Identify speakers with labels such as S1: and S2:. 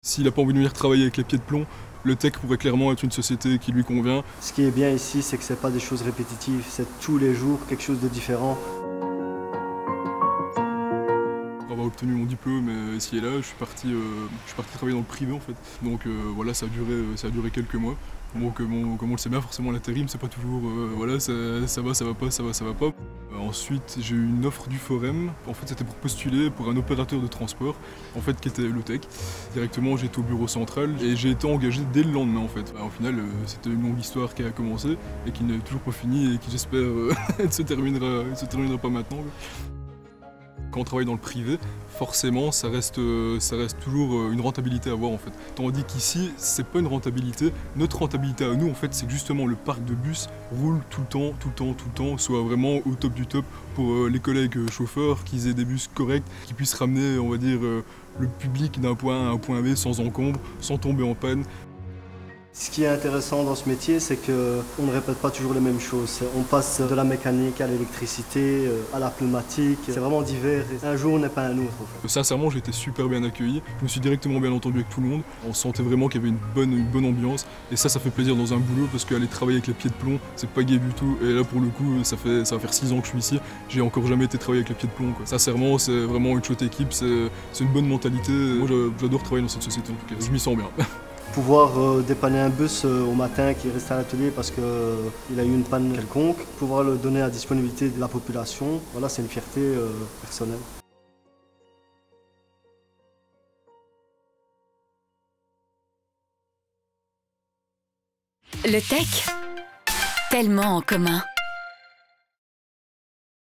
S1: S'il n'a pas envie de venir travailler avec les pieds de plomb, le tech pourrait clairement être une société qui lui convient.
S2: Ce qui est bien ici, c'est que ce n'est pas des choses répétitives, c'est tous les jours quelque chose de différent.
S1: Pour avoir obtenu mon diplôme ici et là, je suis parti travailler dans le privé en fait. Donc voilà, ça a duré quelques mois. Bon, comme on le sait bien, forcément l'intérim c'est pas toujours voilà, ça va pas, ça va pas. Ensuite j'ai eu une offre du Forum, en fait c'était pour postuler pour un opérateur de transport, en fait qui était Lotech. Directement j'étais au bureau central et j'ai été engagé dès le lendemain en fait. Au final c'était une longue histoire qui a commencé et qui n'est toujours pas finie et qui j'espère ne se terminera pas maintenant. Quand on travaille dans le privé, forcément, ça reste toujours une rentabilité à avoir en fait. Tandis qu'ici, c'est pas une rentabilité. Notre rentabilité à nous, en fait, c'est que justement le parc de bus roule tout le temps, soit vraiment au top du top pour les collègues chauffeurs, qu'ils aient des bus corrects, qui puissent ramener, on va dire, le public d'un point A à un point B sans encombre, sans tomber en panne.
S2: Ce qui est intéressant dans ce métier, c'est qu'on ne répète pas toujours les mêmes choses. On passe de la mécanique à l'électricité, à la pneumatique. C'est vraiment divers. Un jour n'est pas un autre. En fait.
S1: Sincèrement, j'ai été super bien accueilli. Je me suis directement bien entendu avec tout le monde. On sentait vraiment qu'il y avait une bonne ambiance. Et ça fait plaisir dans un boulot parce qu'aller travailler avec les pieds de plomb, c'est pas gai du tout. Et là, pour le coup, ça va faire 6 ans que je suis ici. J'ai encore jamais été travailler avec les pieds de plomb. Sincèrement, c'est vraiment une chouette équipe. C'est une bonne mentalité. Moi, j'adore travailler dans cette société en tout cas. Je m'y sens bien.
S2: Pouvoir dépanner un bus au matin qui reste à l'atelier parce qu'il a eu une panne quelconque, pouvoir le donner à disponibilité de la population, voilà, c'est une fierté personnelle.
S3: Le tech, tellement en commun.